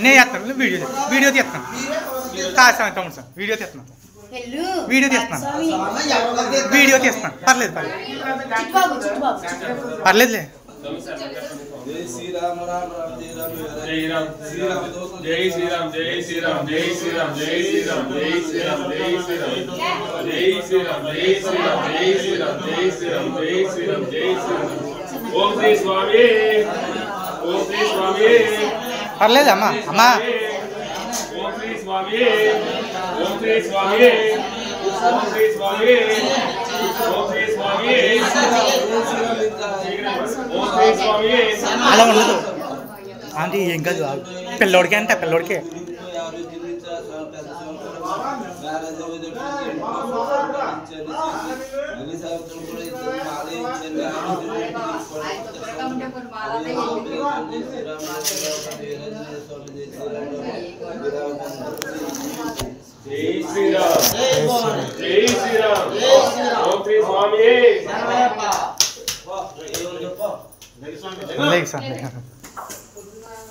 నేను చేస్తాను వీడియో తీస్తాను కాదు సార్ తమ్ముడు సార్ వీడియో తీస్తున్నాను వీడియో తీస్తాను పర్లేదు పర్లేదులే जय श्री राम राम राम जय राम जय राम श्री राम जय श्री राम जय श्री राम जय श्री राम जय श्री राम जय श्री राम जय श्री राम जय श्री राम जय श्री राम जय श्री राम जय श्री राम जय श्री राम जय श्री राम ओम श्री स्वामी పర్లేదు అమ్మా అమ్మా ओम श्री स्वामी ओम श्री स्वामी ओम श्री स्वामी ओम श्री स्वामी అలా ఉండదు అంటే ఏం కాదు పిల్లోడికి అంటే పిల్లోడికి जय श्री राम जय श्री राम ओम श्री स्वामी లేదు సార్